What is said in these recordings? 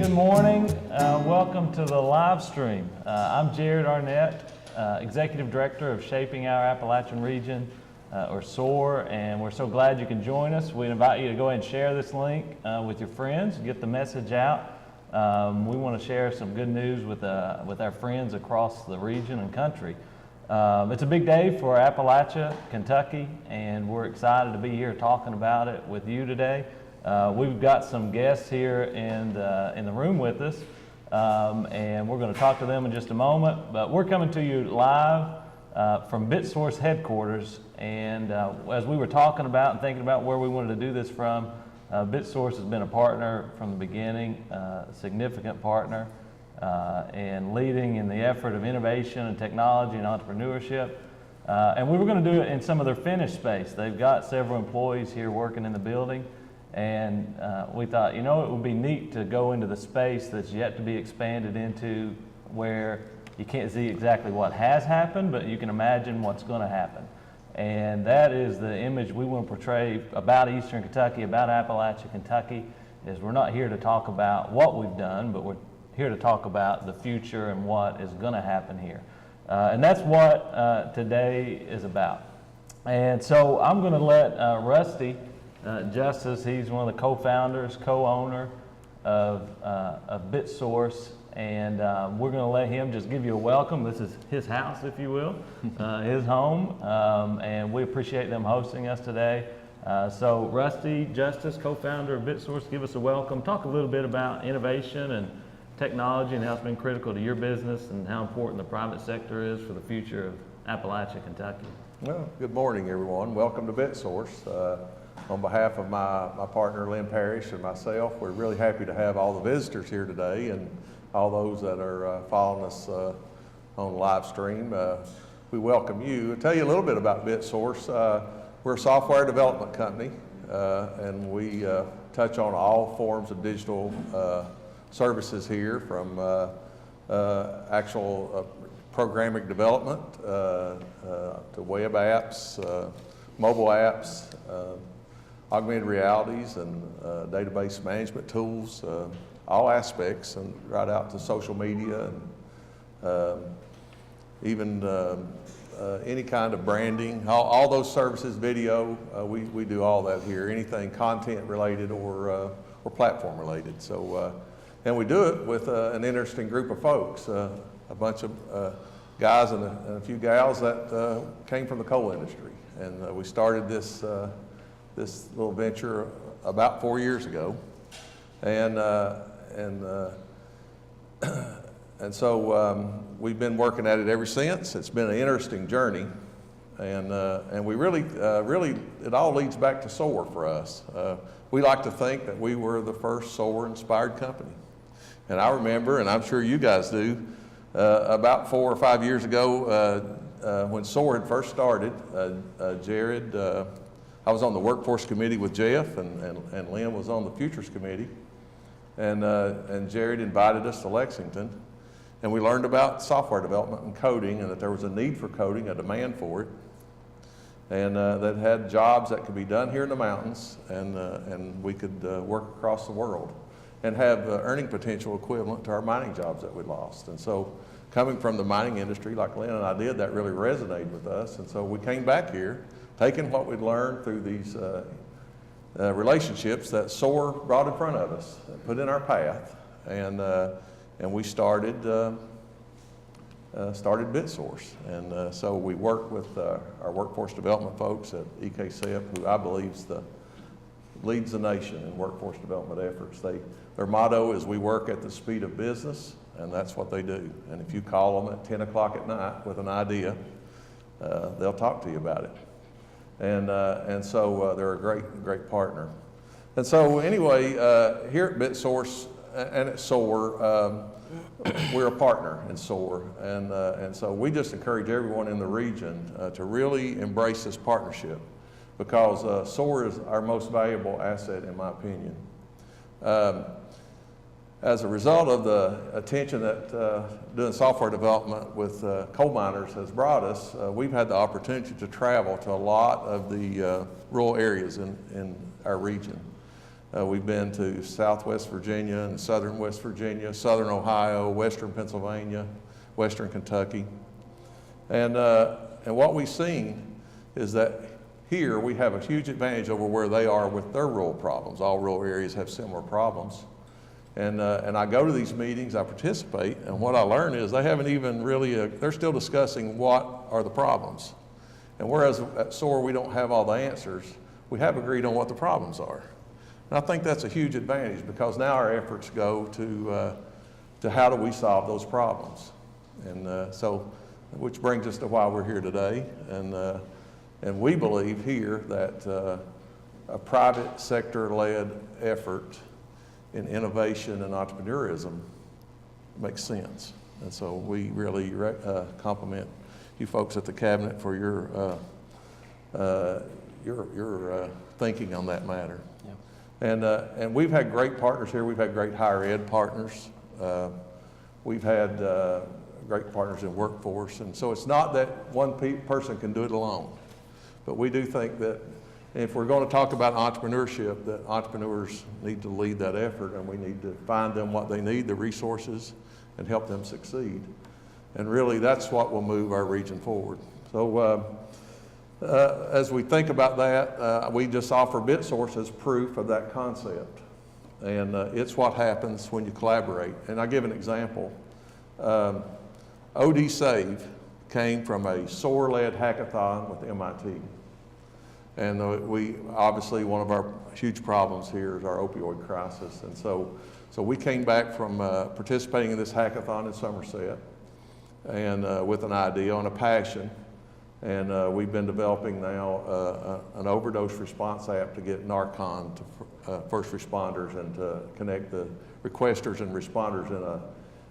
Good morning. Welcome to the live stream. I'm Jared Arnett, Executive Director of Shaping Our Appalachian Region, or SOAR, and we're so glad you can join us. We invite you to go ahead and share this link with your friends, get the message out. We want to share some good news with our friends across the region and country. It's a big day for Appalachia, Kentucky, and we're excited to be here talking about it with you today. We've got some guests here in the room with us, and we're going to talk to them in just a moment. But we're coming to you live from BitSource headquarters, and as we were talking about and thinking about where we wanted to do this from, BitSource has been a partner from the beginning, a significant partner, and leading in the effort of innovation and technology and entrepreneurship. And we were going to do it in some of their finished space. They've got several employees here working in the building. And we thought, it would be neat to go into the space that's yet to be expanded into, where you can't see exactly what has happened, but you can imagine what's going to happen. And that is the image we want to portray about Eastern Kentucky, about Appalachia, Kentucky, is we're not here to talk about what we've done, but we're here to talk about the future and what is going to happen here. And that's what today is about. And so I'm going to let Rusty Justice, he's one of the co-founders, co-owner of BitSource, and we're going to let him just give you a welcome. This is his house, if you will, his home, and we appreciate them hosting us today. So Rusty Justice, co-founder of BitSource, give us a welcome. Talk a little bit about innovation and technology and how it's been critical to your business and how important the private sector is for the future of Appalachia, Kentucky. Well, good morning, everyone. Welcome to BitSource. On behalf of my partner, Lynn Parrish, and myself, we're really happy to have all the visitors here today and all those that are following us on the live stream. We welcome you. I'll tell you a little bit about BitSource. We're a software development company, and we touch on all forms of digital services here, from actual programming development to web apps, mobile apps, augmented realities and database management tools, all aspects, and right out to social media and even any kind of branding, all those services, video, we do all that here, anything content related or platform related. So, and we do it with an interesting group of folks, a bunch of guys and a few gals that came from the coal industry. And we started this little venture about 4 years ago, and so we've been working at it ever since. It's been an interesting journey, and we really it all leads back to SOAR for us. We like to think that we were the first SOAR-inspired company, and I remember, and I'm sure you guys do, about 4 or 5 years ago. When SOAR had first started, Jared, I was on the workforce committee with Jeff, and Lynn was on the futures committee, and Jared invited us to Lexington, and we learned about software development and coding, and that there was a need for coding, a demand for it, and that had jobs that could be done here in the mountains, and we could work across the world and have earning potential equivalent to our mining jobs that we lost. And so, coming from the mining industry like Lynn and I did, that really resonated with us. And so we came back here, taking what we'd learned through these relationships that SOAR brought in front of us, put in our path, and we started BitSource. And so we work with our workforce development folks at EKCEP, who I believe leads the nation in workforce development efforts. Their motto is, "We work at the speed of business," and that's what they do. And if you call them at 10 o'clock at night with an idea, they'll talk to you about it. And so they're a great partner. And so anyway, here at BitSource and at SOAR, we're a partner in SOAR. And so we just encourage everyone in the region to really embrace this partnership, because SOAR is our most valuable asset, in my opinion. As a result of the attention that doing software development with coal miners has brought us, we've had the opportunity to travel to a lot of the rural areas in our region. We've been to Southwest Virginia and Southern West Virginia, Southern Ohio, Western Pennsylvania, Western Kentucky. And what we've seen is that here we have a huge advantage over where they are with their rural problems. All rural areas have similar problems. And I go to these meetings, I participate, and what I learn is they haven't even really, they're still discussing what are the problems. And whereas at SOAR we don't have all the answers, we have agreed on what the problems are. And I think that's a huge advantage because now our efforts go to how do we solve those problems. And so, which brings us to why we're here today. And we believe here that a private sector-led effort in innovation and entrepreneurism makes sense. And so we really compliment you folks at the cabinet for your thinking on that matter. Yep. And we've had great partners here. We've had great higher ed partners. We've had great partners in workforce. And so it's not that one person can do it alone. But we do think that if we're going to talk about entrepreneurship, that entrepreneurs need to lead that effort, and we need to find them what they need, the resources, and help them succeed. And really, that's what will move our region forward. So as we think about that, we just offer BitSource as proof of that concept. And it's what happens when you collaborate. And I'll give an example. OD Save came from a SOAR-led hackathon with MIT. And we obviously, one of our huge problems here is our opioid crisis. And so we came back from participating in this hackathon in Somerset and with an idea and a passion. And we've been developing now an overdose response app to get Narcan to first responders and to connect the requesters and responders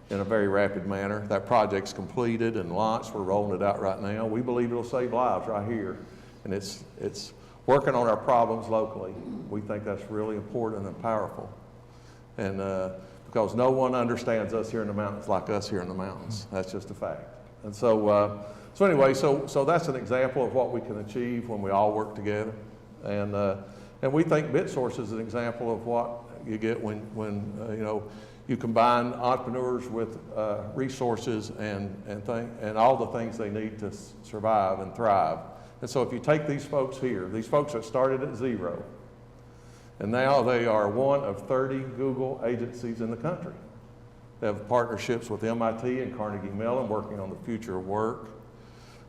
in a very rapid manner. That project's completed and launched. We're rolling it out right now. We believe it'll save lives right here. And it's working on our problems locally. We think that's really important and powerful. And because no one understands us here in the mountains like us here in the mountains. That's just a fact. And so anyway, so that's an example of what we can achieve when we all work together. And we think BitSource is an example of what you get when you combine entrepreneurs with resources and all the things they need to survive and thrive. And so if you take these folks here, these folks that started at zero, and now they are one of 30 Google agencies in the country. They have partnerships with MIT and Carnegie Mellon working on the future of work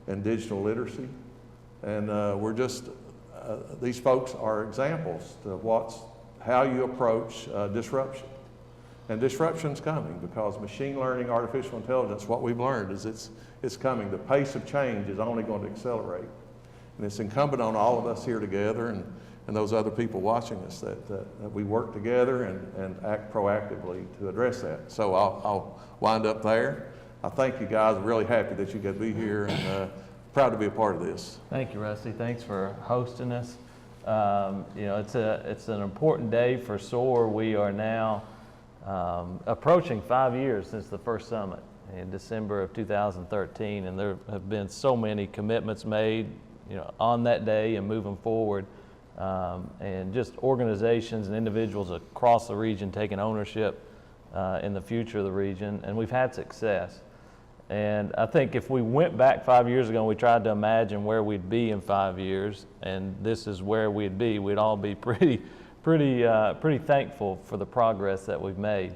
and digital literacy. And these folks are examples of how you approach disruption. And disruption's coming because machine learning, artificial intelligence, what we've learned is it's coming. The pace of change is only going to accelerate. And it's incumbent on all of us here together and those other people watching us that we work together and act proactively to address that. So I'll wind up there. I thank you guys. I'm really happy that you could be here and proud to be a part of this. Thank you, Rusty. Thanks for hosting us. It's an important day for SOAR. We are now approaching 5 years since the first summit in December of 2013, and there have been so many commitments made on that day and moving forward, and just organizations and individuals across the region taking ownership in the future of the region, and we've had success. And I think if we went back 5 years ago and we tried to imagine where we'd be in 5 years, and this is where we'd be, we'd all be pretty thankful for the progress that we've made.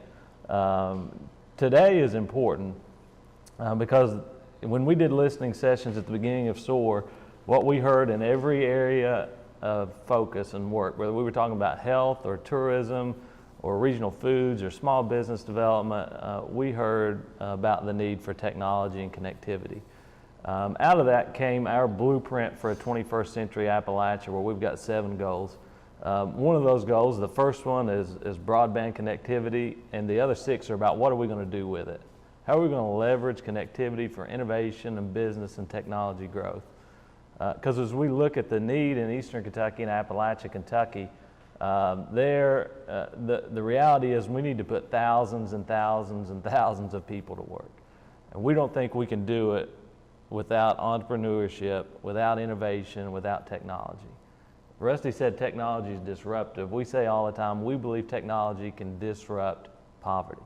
Today is important because when we did listening sessions at the beginning of SOAR, what we heard in every area of focus and work, whether we were talking about health or tourism or regional foods or small business development, we heard about the need for technology and connectivity. Out of that came our blueprint for a 21st century Appalachia, where we've got 7 goals. One of those goals, the first one is broadband connectivity, and the other 6 are about what are we going to do with it? How are we going to leverage connectivity for innovation and business and technology growth? Because as we look at the need in Eastern Kentucky and Appalachia, Kentucky, the reality is we need to put thousands and thousands and thousands of people to work. And we don't think we can do it without entrepreneurship, without innovation, without technology. Rusty said technology is disruptive. We say all the time, we believe technology can disrupt poverty.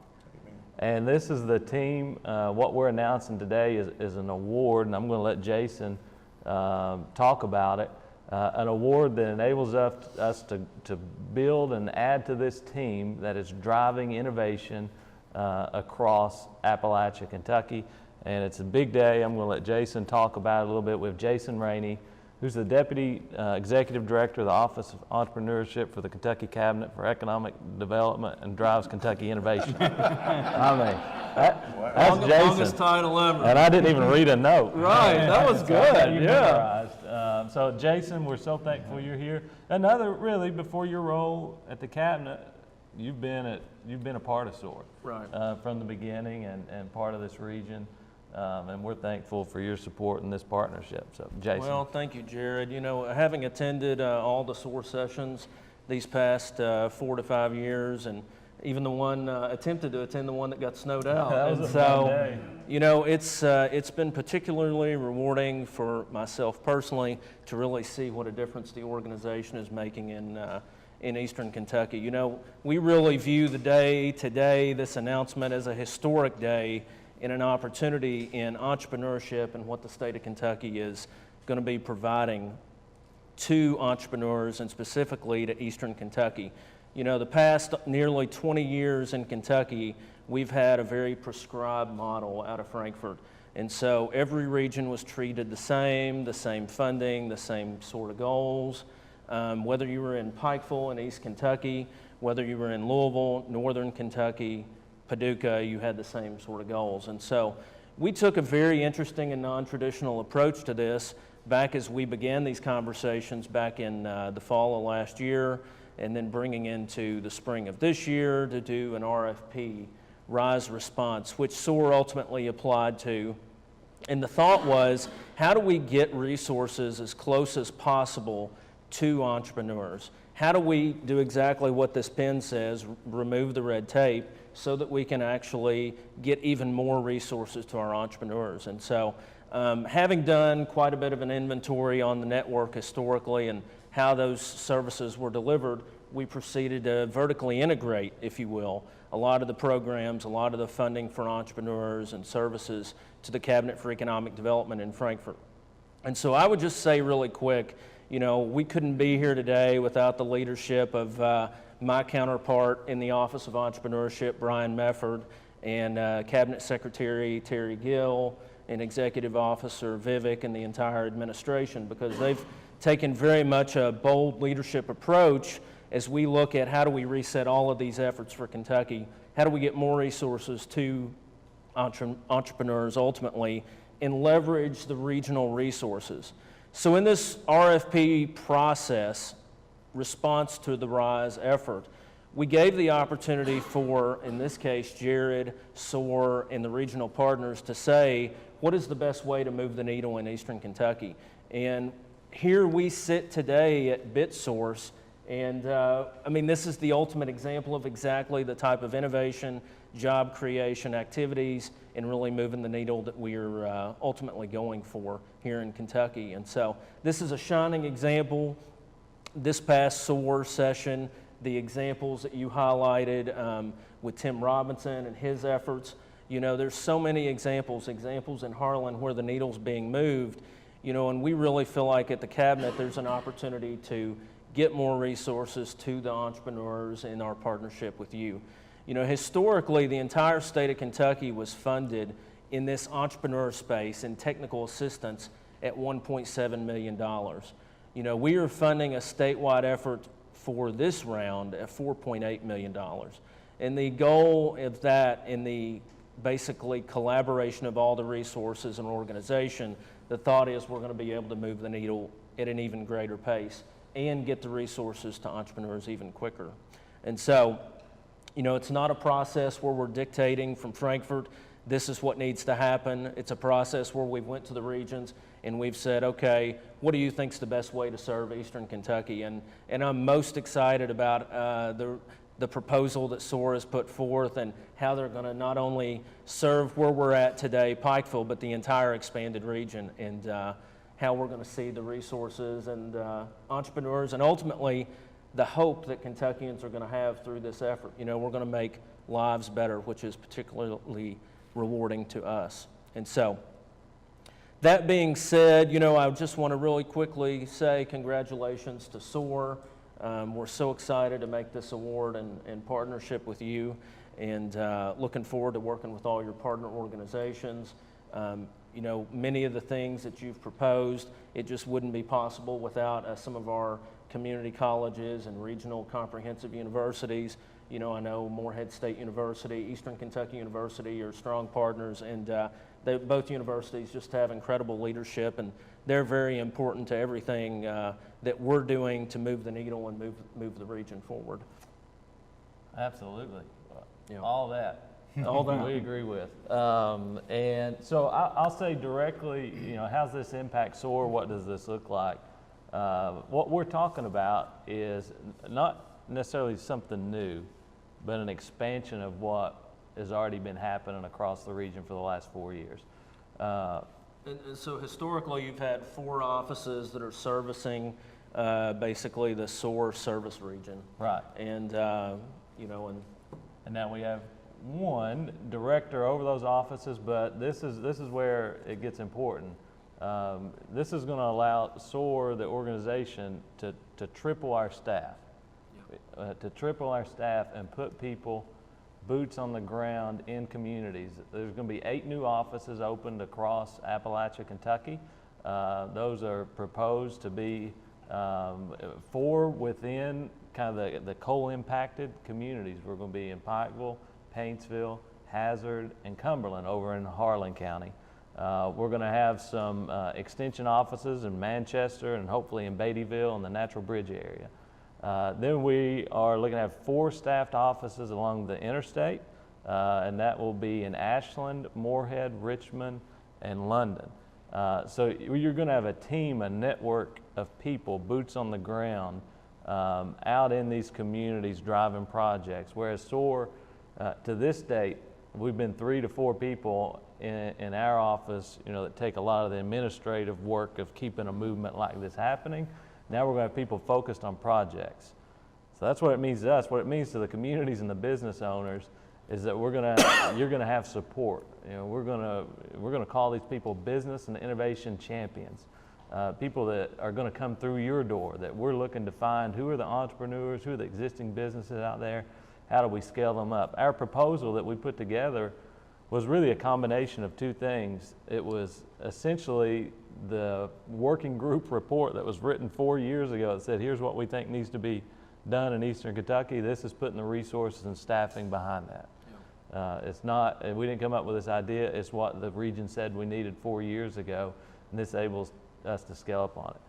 And this is the team. What we're announcing today is an award, and I'm going to let Jason talk about it. An award that enables us to build and add to this team that is driving innovation across Appalachia, Kentucky. And it's a big day. I'm going to let Jason talk about it a little bit. We have Jason Rainey, who's the Deputy Executive Director of the Office of Entrepreneurship for the Kentucky Cabinet for Economic Development and drives Kentucky innovation. I mean, that's Jason. Longest title ever. And I didn't even read a note. Right, that was good, yeah. So Jason, we're so thankful you're here. Another, really, before your role at the Cabinet, you've been a part of SOAR. Right. From the beginning and part of this region. And we're thankful for your support in this partnership. So, Jason. Well, thank you, Jared. You know, having attended all the SOAR sessions these past 4 to 5 years, and even the one attempted to attend the one that got snowed out. That was a fun day. You know, it's been particularly rewarding for myself personally to really see what a difference the organization is making in Eastern Kentucky. You know, we really view the day today, this announcement, as a historic day and an opportunity in entrepreneurship and what the state of Kentucky is going to be providing to entrepreneurs and specifically to Eastern Kentucky. You know, the past nearly 20 years in Kentucky, we've had a very prescribed model out of Frankfort. And so every region was treated the same funding, the same sort of goals. Whether you were in Pikeville in East Kentucky, whether you were in Louisville, Northern Kentucky, Paducah, you had the same sort of goals. And so we took a very interesting and non-traditional approach to this back as we began these conversations back in the fall of last year, and then bringing into the spring of this year to do an RFP, Rise Response, which SOAR ultimately applied to. And the thought was, how do we get resources as close as possible to entrepreneurs? How do we do exactly what this pen says, remove the red tape, so that we can actually get even more resources to our entrepreneurs? And so having done quite a bit of an inventory on the network historically and how those services were delivered, we proceeded to vertically integrate, if you will, a lot of the programs, a lot of the funding for entrepreneurs and services to the Cabinet for Economic Development in Frankfort. And so I would just say really quick, you know, we couldn't be here today without the leadership of my counterpart in the Office of Entrepreneurship, Brian Mefford, and Cabinet Secretary Terry Gill, and Executive Officer Vivek, and the entire administration, because they've taken very much a bold leadership approach as we look at how do we reset all of these efforts for Kentucky, how do we get more resources to entrepreneurs ultimately, and leverage the regional resources. So in this RFP process, response to the RISE effort, we gave the opportunity for, in this case, Jared, SOAR, and the regional partners to say, what is the best way to move the needle in Eastern Kentucky? And here we sit today at BitSource, and I mean, this is the ultimate example of exactly the type of innovation, job creation activities, and really moving the needle that we're ultimately going for here in Kentucky. And so this is a shining example. This past SOAR session, the examples that you highlighted with Tim Robinson and his efforts, you know, there's so many examples in Harlan where the needle's being moved, you know, and we really feel like at the Cabinet there's an opportunity to get more resources to the entrepreneurs in our partnership with you. You know, historically, the entire state of Kentucky was funded in this entrepreneur space in technical assistance at $1.7 million. You know, we are funding a statewide effort for this round at $4.8 million. And the goal of that, in the basically collaboration of all the resources and organization, the thought is we're going to be able to move the needle at an even greater pace and get the resources to entrepreneurs even quicker. And so, you know, it's not a process where we're dictating from Frankfort, this is what needs to happen. It's a process where we went to the regions and we've said, okay, what do you think is the best way to serve Eastern Kentucky? And I'm most excited about the proposal that SOAR has put forth and how they're going to not only serve where we're at today, Pikeville, but the entire expanded region. And how we're going to see the resources and entrepreneurs, and ultimately the hope that Kentuckians are going to have through this effort. You know, we're going to make lives better, which is particularly rewarding to us. And so, that being said, you know, I just want to really quickly say congratulations to SOAR. We're so excited to make this award in partnership with you, and looking forward to working with all your partner organizations. You know, many of the things that you've proposed, it just wouldn't be possible without some of our community colleges and regional comprehensive universities. You know, I know Morehead State University, Eastern Kentucky University are strong partners, and both universities just have incredible leadership, and they're very important to everything that we're doing to move the needle and move the region forward. Absolutely. Yeah. All that. All that. We agree with. And so I'll say directly, you know, how's this impact SOAR? What does this look like? What we're talking about is not necessarily something new, but an expansion of what has already been happening across the region for the last 4 years. And so historically, you've had 4 offices that are servicing basically the SOAR service region. Right. And, you know, And now we have one director over those offices, but this is where it gets important. This is going to allow SOAR, the organization, to triple our staff, and put people, boots on the ground in communities. There's going to be 8 new offices opened across Appalachia, Kentucky. Those are proposed to be 4 within kind of the coal-impacted communities. We're going to be in Pikeville, Paintsville, Hazard, and Cumberland over in Harlan County. We're going to have some extension offices in Manchester and hopefully in Beattyville and the Natural Bridge area. Then we are looking at 4 staffed offices along the interstate, and that will be in Ashland, Morehead, Richmond, and London. So you're going to have a team, a network of people, boots on the ground, out in these communities driving projects, whereas SOAR, to this date, we've been 3 to 4 people in our office, you know, that take a lot of the administrative work of keeping a movement like this happening. Now we're going to have people focused on projects. So that's what it means to us. What it means to the communities and the business owners is that you're going to have support. You know, we're going to call these people business and innovation champions. People that are going to come through your door, that we're looking to find who are the entrepreneurs, who are the existing businesses out there, how do we scale them up. Our proposal that we put together was really a combination of 2 things. It was essentially the working group report that was written 4 years ago that said, here's what we think needs to be done in Eastern Kentucky. This is putting the resources and staffing behind that. It's not, we didn't come up with this idea, it's what the region said we needed 4 years ago, and this enables us to scale up on it.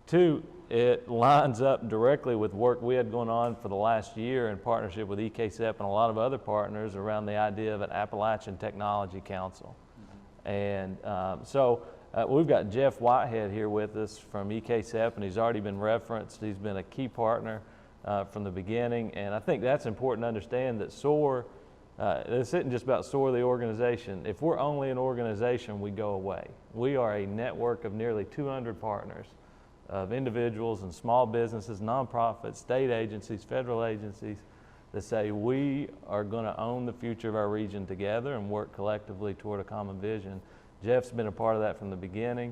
2, it lines up directly with work we had going on for the last year in partnership with EKSEP and a lot of other partners around the idea of an Appalachian Technology Council. And so we've got Jeff Whitehead here with us from EKSEP, and he's already been referenced. He's been a key partner from the beginning, and I think that's important to understand that SOAR, this isn't just about SOAR the organization. If we're only an organization, we go away. We are a network of nearly 200 partners, of individuals and small businesses, nonprofits, state agencies, federal agencies that say we are going to own the future of our region together and work collectively toward a common vision. Jeff's been a part of that from the beginning.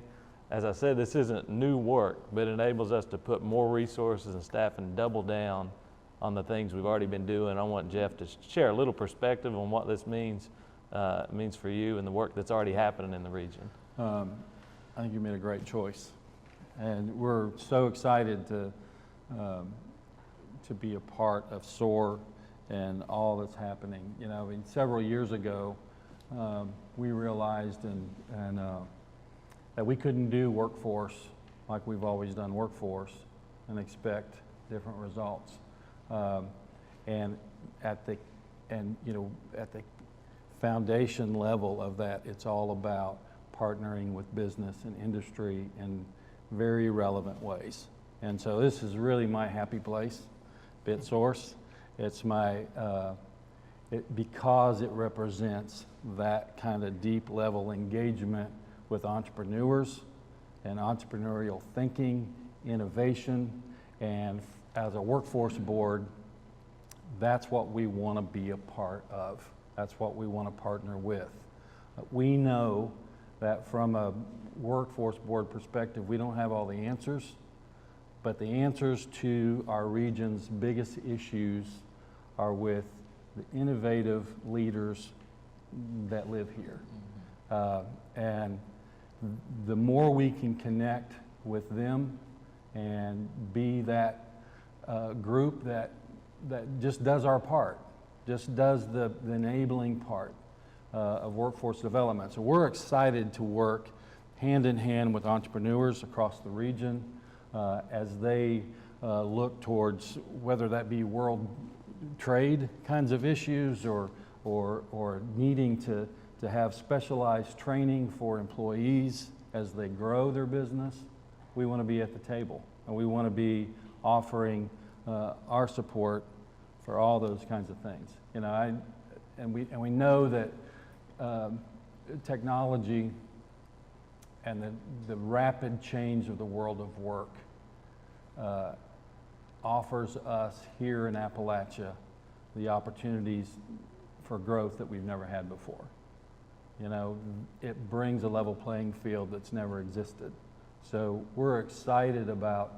As I said, this isn't new work, but it enables us to put more resources and staff and double down on the things we've already been doing. I want Jeff to share a little perspective on what this means for you and the work that's already happening in the region. I think you made a great choice. And we're so excited to be a part of SOAR and all that's happening. You know, several years ago, we realized that we couldn't do workforce like we've always done workforce and expect different results. And at the foundation level of that, it's all about partnering with business and industry in very relevant ways. And so this is really my happy place, BitSource. It's my, because it represents that kind of deep level engagement with entrepreneurs and entrepreneurial thinking, innovation, and as a workforce board, that's what we want to be a part of. That's what we want to partner with. We know that from a workforce board perspective, we don't have all the answers, but the answers to our region's biggest issues are with the innovative leaders that live here. And the more we can connect with them and be that group that just does our part, just does the enabling part of workforce development. So we're excited to work hand in hand with entrepreneurs across the region as they look towards whether that be world trade kinds of issues or needing to have specialized training for employees as they grow their business. We want to be at the table, and we want to be offering our support for all those kinds of things. You know, we know that technology and the rapid change of the world of work offers us here in Appalachia the opportunities for growth that we've never had before. You know, it brings a level playing field that's never existed. So we're excited about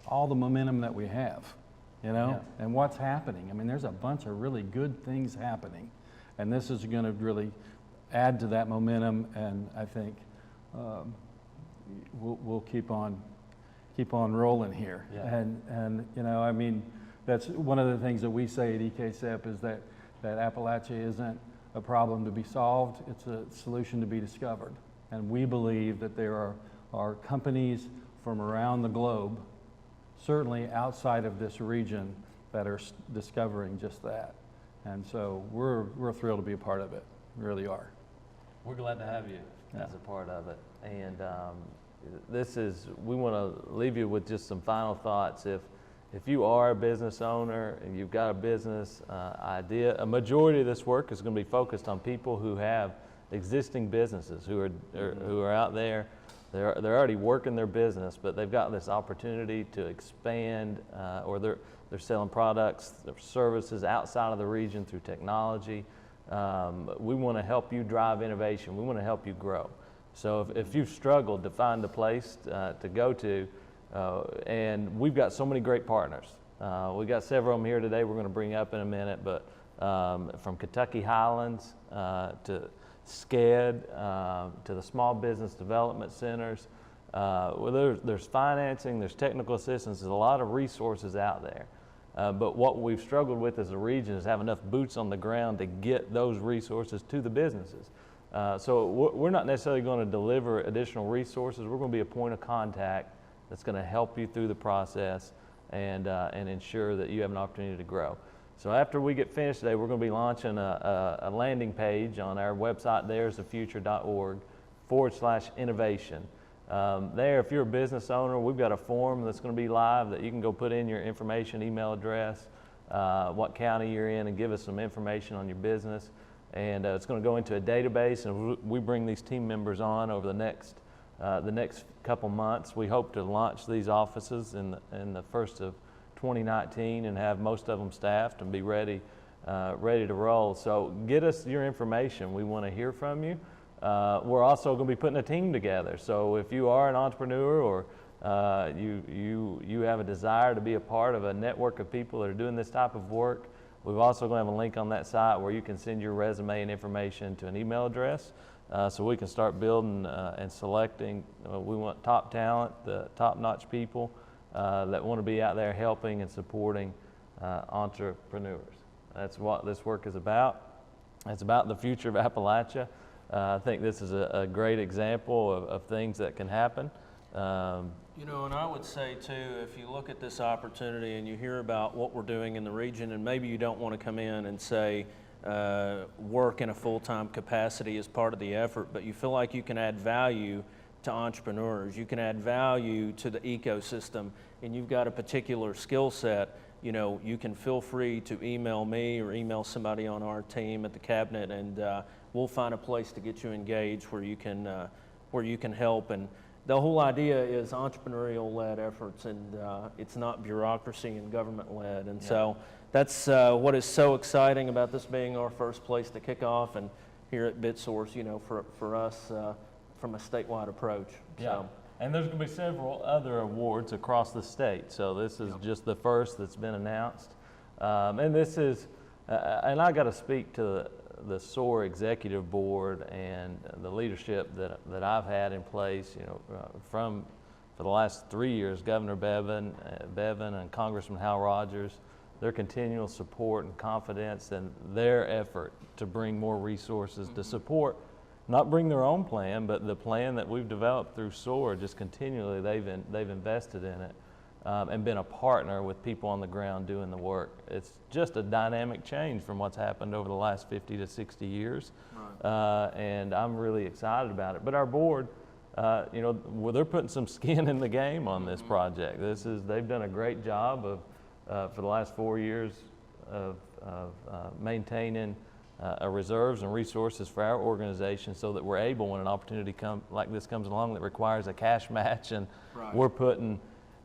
all the momentum that we have, you know, and what's happening. I mean, there's a bunch of really good things happening, and this is going to really add to that momentum, and I think we'll keep on rolling here. Yeah. And you know, I mean, that's one of the things that we say at EKSEP is that Appalachia isn't a problem to be solved, it's a solution to be discovered. And we believe that there are companies from around the globe, certainly outside of this region, that are discovering just that. And so we're thrilled to be a part of it, we really are. We're glad to have you as a part of it. And we want to leave you with just some final thoughts. If you are a business owner and you've got a business idea, a majority of this work is going to be focused on people who have existing businesses who are out there. They're already working their business, but they've got this opportunity to expand, or they're selling products, their services outside of the region through technology. We want to help you drive innovation. We want to help you grow. So if you've struggled to find a place to go to, and we've got so many great partners. We've got several of them here today we're going to bring up in a minute, but from Kentucky Highlands to SCED to the small business development centers. There's financing, there's technical assistance, there's a lot of resources out there. But what we've struggled with as a region is have enough boots on the ground to get those resources to the businesses. So we're not necessarily going to deliver additional resources. We're going to be a point of contact that's going to help you through the process and ensure that you have an opportunity to grow. So after we get finished today, we're going to be launching a landing page on our website, there'sthefuture.org/innovation. There, if you're a business owner, we've got a form that's going to be live that you can go put in your information, email address, what county you're in, and give us some information on your business. And it's going to go into a database, and we bring these team members on over the next couple months. We hope to launch these offices in the first of 2019 and have most of them staffed and be ready to roll. So get us your information. We want to hear from you. We're also going to be putting a team together. So if you are an entrepreneur or you have a desire to be a part of a network of people that are doing this type of work, we've also going to have a link on that site where you can send your resume and information to an email address so we can start building and selecting. We want top talent, the top-notch people that want to be out there helping and supporting entrepreneurs. That's what this work is about. It's about the future of Appalachia. I think this is a great example of things that can happen. You know, and I would say too, if you look at this opportunity and you hear about what we're doing in the region, and maybe you don't want to come in and say work in a full-time capacity as part of the effort, but you feel like you can add value to entrepreneurs, you can add value to the ecosystem, and you've got a particular skill set, you know, you can feel free to email me or email somebody on our team at the cabinet, and we'll find a place to get you engaged where you can where you can help. And the whole idea is entrepreneurial-led efforts, and it's not bureaucracy and government-led. And so that's what is so exciting about this being our first place to kick off, and here at BitSource, you know, for us from a statewide approach. Yeah. So. And there's going to be several other awards across the state. So this is just the first that's been announced. And this is, and I got to speak to the SOAR executive board and the leadership that I've had in place, you know, for the last 3 years, Governor Bevan and Congressman Hal Rogers, their continual support and confidence and their effort to bring more resources to support, not bring their own plan, but the plan that we've developed through SOAR. Just continually, they've invested in it and been a partner with people on the ground doing the work. It's just a dynamic change from what's happened over the last 50 to 60 years, and I'm really excited about it. But our board, you know, well, they're putting some skin in the game on this project. They've done a great job of for the last 4 years of maintaining reserves and resources for our organization, so that we're able, when an opportunity like this comes along that requires a cash match, and we're putting,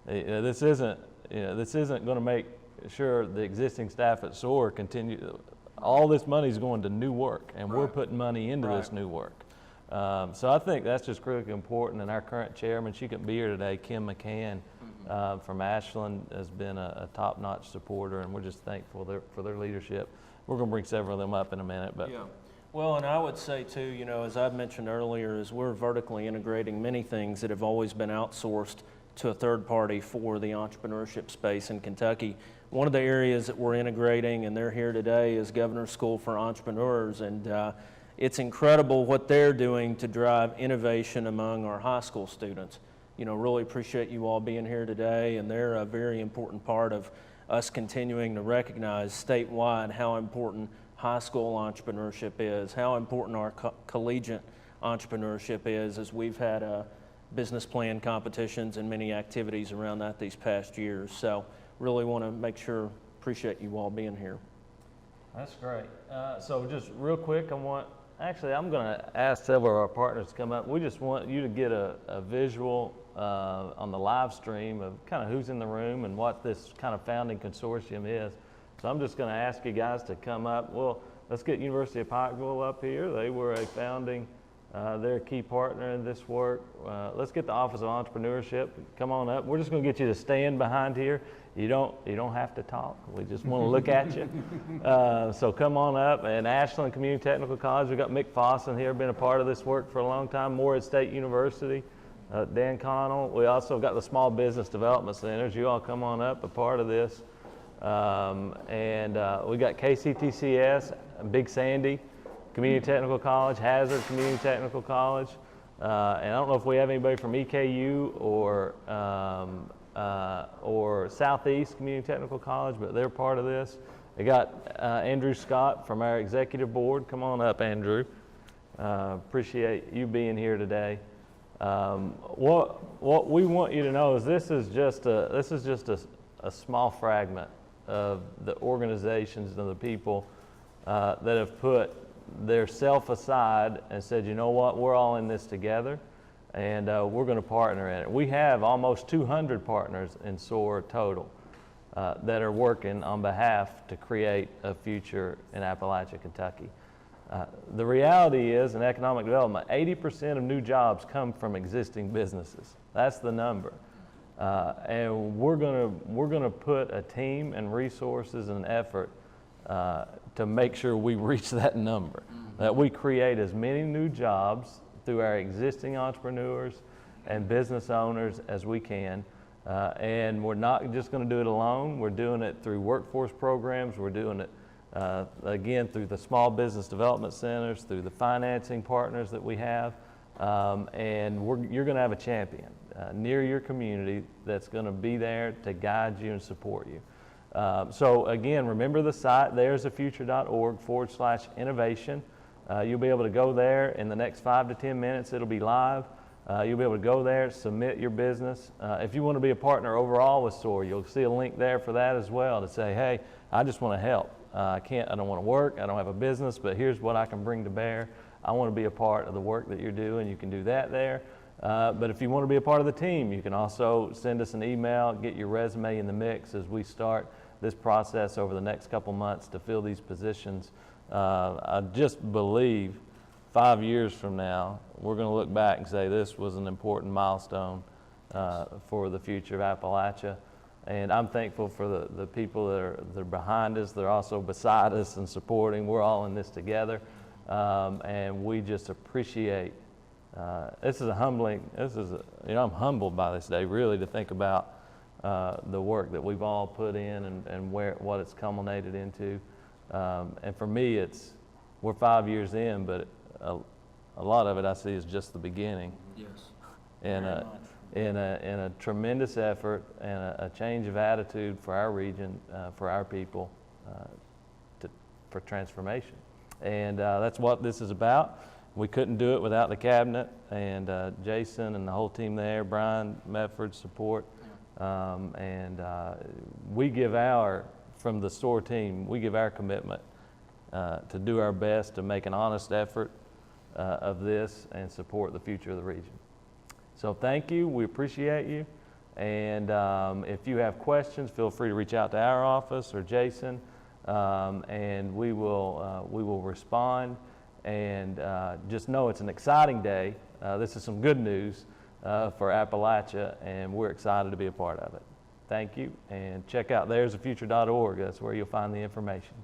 this isn't going to make sure the existing staff at SOAR continue. All this money is going to new work, and we're putting money into this new work. So I think that's just critically important. And our current chairman, she couldn't be here today, Kim McCann from Ashland, has been a top-notch supporter, and we're just thankful for their leadership. We're going to bring several of them up in a minute. But yeah. Well, and I would say too, you know, as I've mentioned earlier, is we're vertically integrating many things that have always been outsourced to a third party for the entrepreneurship space in Kentucky. One of the areas that we're integrating, and they're here today, is Governor's School for Entrepreneurs, and it's incredible what they're doing to drive innovation among our high school students. You know, really appreciate you all being here today, and they're a very important part of us continuing to recognize statewide how important high school entrepreneurship is, how important our collegiate entrepreneurship is, as we've had business plan competitions and many activities around that these past years. So really want to make sure, appreciate you all being here. That's great. So just real quick, I'm going to ask several of our partners to come up. We just want you to get a visual on the live stream of kind of who's in the room and what this kind of founding consortium is. So I'm just going to ask you guys to come up. Well, let's get University of Pikeville up here. They were a founding, they're a key partner in this work. Let's get the Office of Entrepreneurship. Come on up. We're just going to get you to stand behind here. You don't have to talk. We just want to look at you. So come on up. And Ashland Community Technical College, we've got Mick Fossen here, been a part of this work for a long time. Morehead State University, Dan Connell. We also got the Small Business Development Centers. You all come on up, a part of this. And we got KCTCS, Big Sandy Community Technical College, Hazard Community Technical College. And I don't know if we have anybody from EKU or Southeast Community Technical College, but they're part of this. They got Andrew Scott from our executive board. Come on up, Andrew. Appreciate you being here today. What we want you to know is this is just a small fragment of the organizations and the people that have put their self aside and said, you know what, we're all in this together, and we're going to partner in it. We have almost 200 partners in SOAR total that are working on behalf to create a future in Appalachia, Kentucky. The reality is, in economic development, 80% of new jobs come from existing businesses. That's the number. And we're gonna put a team and resources and effort to make sure we reach that number, that we create as many new jobs through our existing entrepreneurs and business owners as we can. And we're not just going to do it alone. We're doing it through workforce programs. We're doing it, again, through the small business development centers, through the financing partners that we have. And you're going to have a champion near your community that's going to be there to guide you and support you. So again, remember the site, there'safuture.org/innovation. You'll be able to go there in the next 5 to 10 minutes. It'll be live. You'll be able to go there, submit your business. If you want to be a partner overall with SOAR, you'll see a link there for that as well, to say, hey, I just want to help. I don't want to work, I don't have a business, but here's what I can bring to bear. I want to be a part of the work that you're doing, you can do that there. But if you want to be a part of the team, you can also send us an email, get your resume in the mix as we start this process over the next couple months to fill these positions. I just believe 5 years from now, we're going to look back and say this was an important milestone for the future of Appalachia. And I'm thankful for the people that are behind us. They're also beside us and supporting. We're all in this together. And we just appreciate, this is I'm humbled by this day, really, to think about the work that we've all put in and what it's culminated into. And for me, we're 5 years in, but a lot of it I see is just the beginning. Yes. And in a tremendous effort and a change of attitude for our region, for our people, for transformation. And that's what this is about. We couldn't do it without the cabinet and Jason and the whole team there, Brian Medford's support. We give from the SOAR team, we give our commitment to do our best to make an honest effort of this and support the future of the region. So thank you, we appreciate you. And if you have questions, feel free to reach out to our office or Jason, and we will respond. And just know it's an exciting day. This is some good news for Appalachia, and we're excited to be a part of it. Thank you, and check out there'sthefuture.org. That's where you'll find the information.